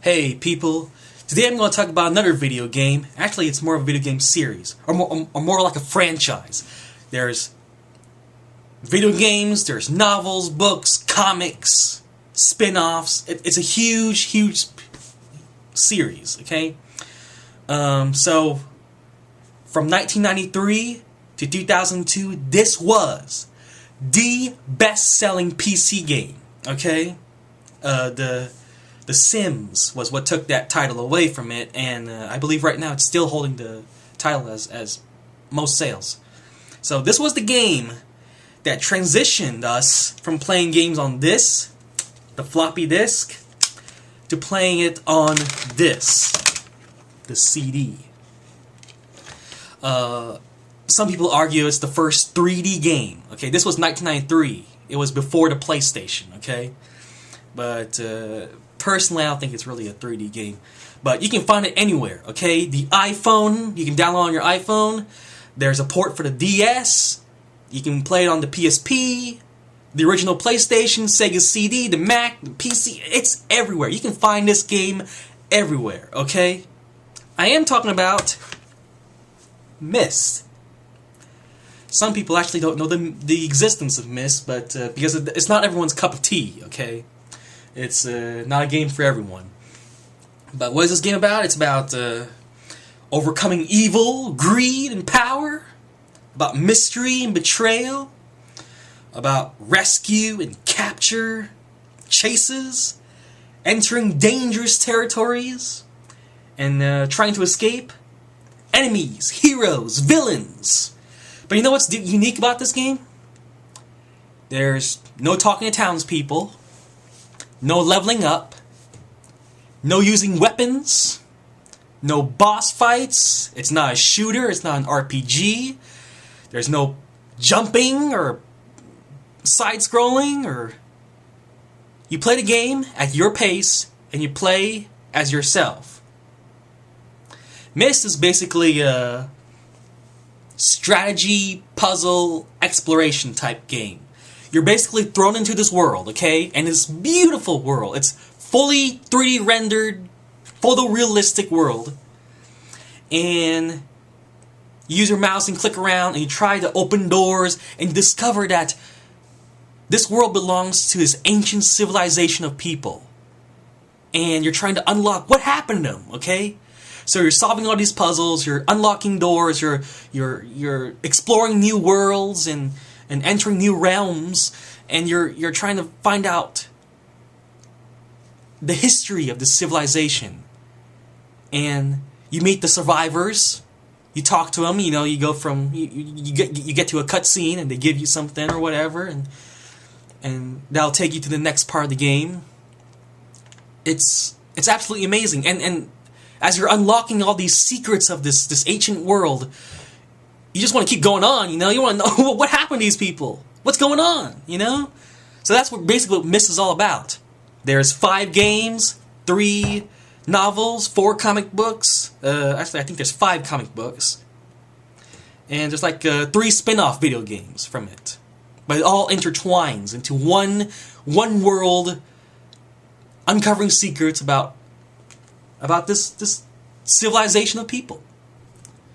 Hey people, today I'm going to talk about another video game. Actually, it's more of a video game series, or more like a franchise. There's video games, there's novels, books, comics, spin-offs. It's a huge series, okay? So, from 1993 to 2002, this was the best-selling PC game, okay? The Sims was what took that title away from it, and I believe right now it's still holding the title as most sales. So this was the game that transitioned us from playing games on this, the floppy disk, to playing it on this, the CD. Some people argue it's the first 3D game. Okay, this was 1993. It was before the PlayStation. Okay, but personally, I don't think it's really a 3D game. But you can find it anywhere, okay? The iPhone, you can download on your iPhone. There's a port for the DS. You can play it on the PSP, the original PlayStation, Sega CD, the Mac, the PC. It's everywhere. You can find this game everywhere, okay? I am talking about Myst. Some people actually don't know the existence of Myst, but because it's not everyone's cup of tea, okay? It's not a game for everyone. But what is this game about? It's about overcoming evil, greed, and power. About mystery and betrayal. About rescue and capture. Chases. Entering dangerous territories. And trying to escape. Enemies, heroes, villains. But you know what's unique about this game? There's no talking to townspeople. No leveling up, no using weapons, no boss fights, it's not a shooter, it's not an RPG, there's no jumping or side-scrolling, or you play the game at your pace and you play as yourself. Myst is basically a strategy, puzzle, exploration type game. You're basically thrown into this world, okay? And this beautiful world. It's fully 3D rendered, photorealistic world. And you use your mouse and click around and you try to open doors and you discover that this world belongs to this ancient civilization of people. And you're trying to unlock what happened to them, okay? So you're solving all these puzzles, you're unlocking doors, you're exploring new worlds and entering new realms, and you're trying to find out the history of this civilization. And you meet the survivors, you talk to them, you go from you get to a cutscene and they give you something or whatever, and that'll take you to the next part of the game. It's absolutely amazing, and as you're unlocking all these secrets of this ancient world, you just want to keep going on, you want to know what happened to these people. What's going on, So that's basically what Myst is all about. There's 5 games, 3 novels, 4 comic books. Actually, I think there's 5 comic books. And there's like 3 spin-off video games from it. But it all intertwines into one world, uncovering secrets about this civilization of people.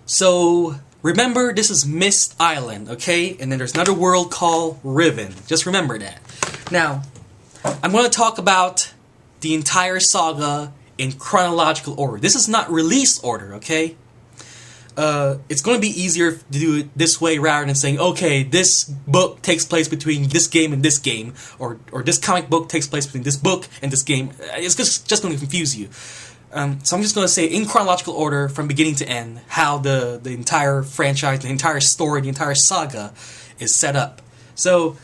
So remember, this is Myst Island, okay? And then there's another world called Riven. Just remember that. Now, I'm going to talk about the entire saga in chronological order. This is not release order, okay? It's going to be easier to do it this way rather than saying, okay, this book takes place between this game and this game, or this comic book takes place between this book and this game. It's just going to confuse you. So I'm just going to say in chronological order from beginning to end how the entire franchise, the entire story, the entire saga is set up. So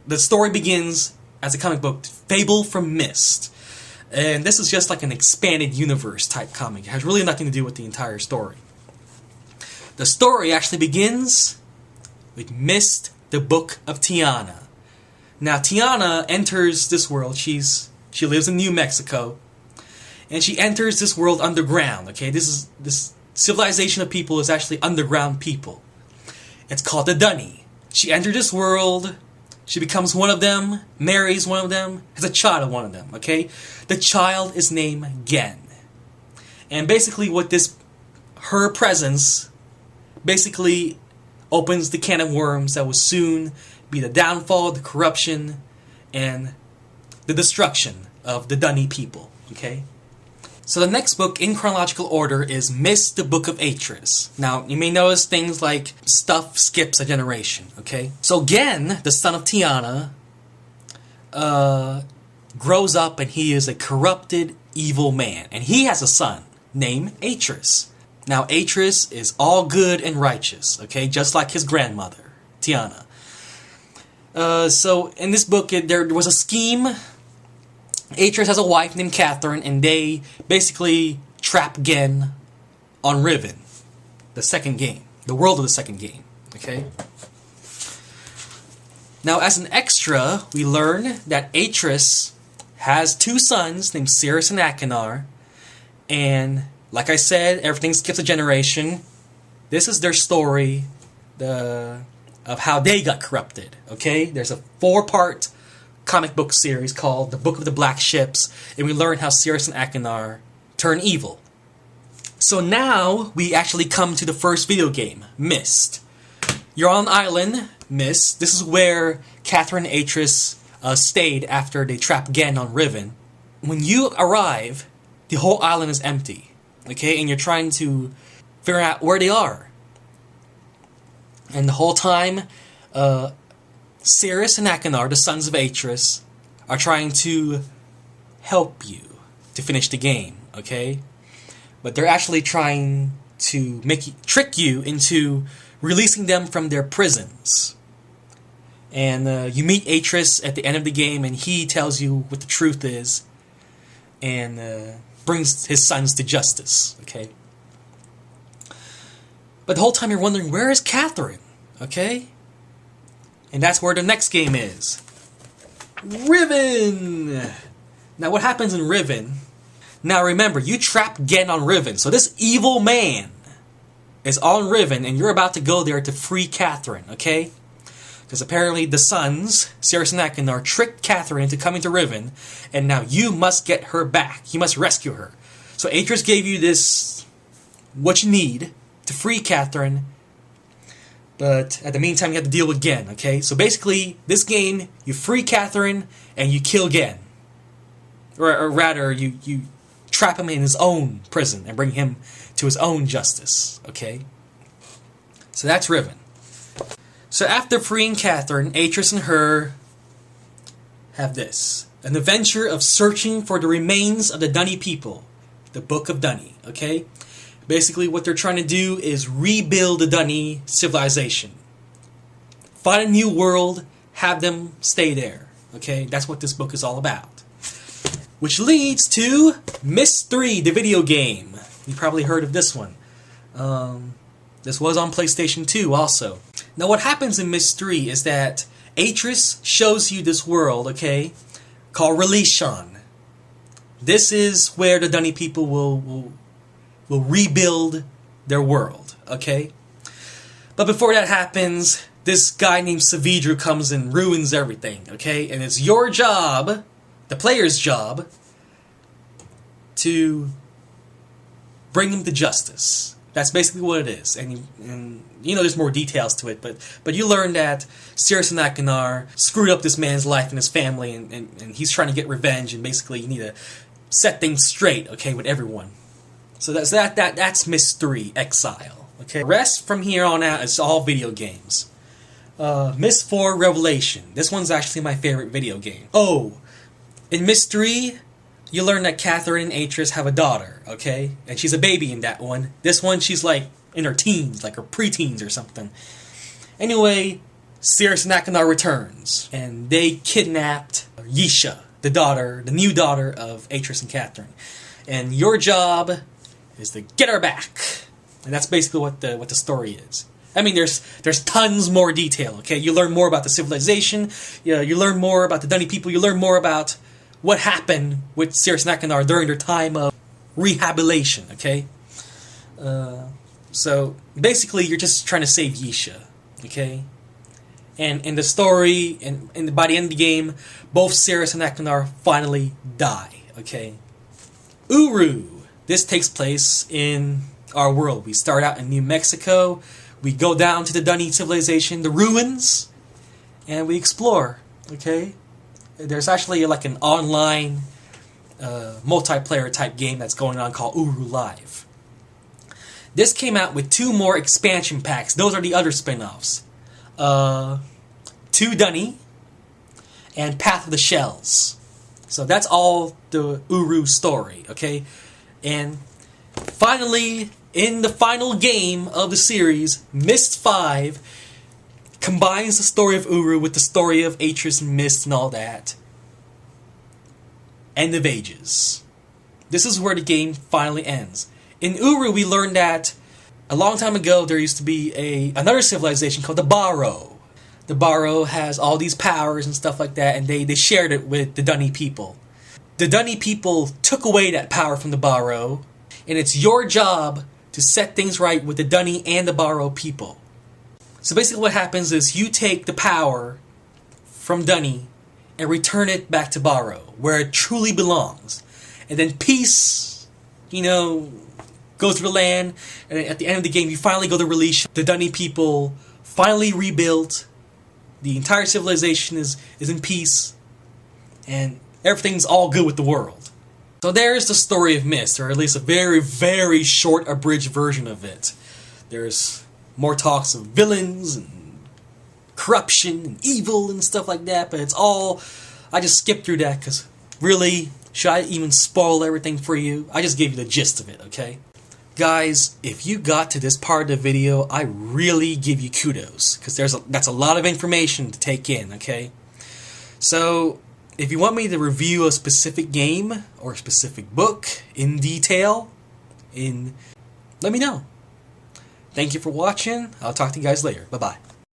the story begins as a comic book, Fable from Myst. And this is just like an expanded universe type comic. It has really nothing to do with the entire story. The story actually begins with Myst, the Book of Tiana. Now Tiana enters this world. She lives in New Mexico. And she enters this world underground, okay? This civilization of people is actually underground people. It's called the Dunny. She entered this world She becomes one of them, marries one of them, has a child of one of them, okay? The child is named Gehn. And basically her presence basically opens the can of worms that will soon be the downfall, the corruption, and the destruction of the Dunny people, okay? So the next book in chronological order is Myst, the Book of Atrus. Now, you may notice things like stuff skips a generation, okay? So Gehn, the son of Tiana, grows up and he is a corrupted, evil man. And he has a son named Atrus. Now, Atrus is all good and righteous, okay? Just like his grandmother, Tiana. So in this book, there was a scheme. Atrus has a wife named Catherine, and they basically trap Gehn on Riven, the second game, the world of the second game, okay? Now, as an extra, we learn that Atrus has two sons named Sirrus and Achenar, and like I said, everything skips a generation. This is their story of how they got corrupted, okay? There's a 4-part comic book series called The Book of the Black Ships, and we learn how Sirrus and Achenar turn evil. So now we actually come to the first video game, Myst. You're on an island, Myst. This is where Catherine and Atrus stayed after they trapped Gehn on Riven. When you arrive, the whole island is empty, okay? And you're trying to figure out where they are. And the whole time, Sirrus and Achenar, the sons of Atrus, are trying to help you to finish the game, okay? But they're actually trying to trick you into releasing them from their prisons. And you meet Atrus at the end of the game, and he tells you what the truth is, and brings his sons to justice, okay? But the whole time you're wondering, where is Catherine, okay? And that's where the next game is. Riven! Now what happens in Riven? Now remember, you trapped Gehn on Riven. So this evil man is on Riven and you're about to go there to free Catherine, okay? Because apparently the sons, Sirrus and Achenar, tricked Catherine into coming to Riven, and now you must get her back. You must rescue her. So Atrus gave you this, what you need to free Catherine. But at the meantime, you have to deal with Gehn, okay? So basically, this game, you free Catherine and you kill Gehn. Or rather, you trap him in his own prison and bring him to his own justice, okay? So that's Riven. So after freeing Catherine, Atrus and her have this. An adventure of searching for the remains of the Dunny people. The Book of Dunny, okay? Basically, what they're trying to do is rebuild the Dunny civilization. Find a new world, have them stay there. Okay, that's what this book is all about. Which leads to Myst III, the video game. You probably heard of this one. This was on PlayStation 2 also. Now what happens in Myst III is that Atrus shows you this world, okay, called Releeshan. This is where the Dunny people will rebuild their world, okay? But before that happens, this guy named Saavedro comes and ruins everything, okay? And it's your job, the player's job, to bring him to justice. That's basically what it is. And you know there's more details to it, but you learn that Sirrus and Achenar screwed up this man's life and his family, and he's trying to get revenge, and basically you need to set things straight, okay, with everyone. So that's Myst III, Exile. Okay. The rest from here on out is all video games. Myst IV, Releeshan. This one's actually my favorite video game. Oh, in Myst III, you learn that Catherine and Atrus have a daughter, okay? And she's a baby in that one. This one, she's like in her teens, like her preteens or something. Anyway, Sirrus and Achenar returns, and they kidnapped Yeesha, the new daughter of Atrus and Catherine. And your job is to get her back. And that's basically what the story is. I mean, there's tons more detail, okay? You learn more about the civilization, you learn more about the Dunny people, you learn more about what happened with Sirrus and Achenar during their time of rehabilitation, okay? So, basically, you're just trying to save Yeesha, okay? And in the story, and by the end of the game, both Sirrus and Achenar finally die. Okay. Uru. This takes place in our world. We start out in New Mexico. We go down to the Dunny civilization, the ruins, and we explore. Okay. There's actually like an online multiplayer type game that's going on called Uru Live. This came out with 2 more expansion packs. Those are the other spin-offs. 2 Dunny and Path of the Shells. So that's all the Uru story, okay? And finally, in the final game of the series, Myst V combines the story of Uru with the story of Atrus and Myst and all that. End of Ages. This is where the game finally ends. In Uru, we learned that a long time ago there used to be another civilization called the Barrow. The Barrow has all these powers and stuff like that, and they shared it with the Dunny people. The Dunny people took away that power from the Barrow, and it's your job to set things right with the Dunny and the Barrow people. So basically what happens is you take the power from Dunny and return it back to Barrow, where it truly belongs. And then peace, goes to the land, and at the end of the game you finally go to Releeshan. The Dunny people finally rebuilt. The entire civilization is in peace, and everything's all good with the world. So there's the story of Myst, or at least a very, very short, abridged version of it. There's more talks of villains, and corruption, and evil, and stuff like that, but it's all... I just skipped through that, because really, should I even spoil everything for you? I just gave you the gist of it, okay? Guys, if you got to this part of the video, I really give you kudos, because that's a lot of information to take in, okay? So, if you want me to review a specific game or a specific book in detail, let me know. Thank you for watching. I'll talk to you guys later. Bye-bye.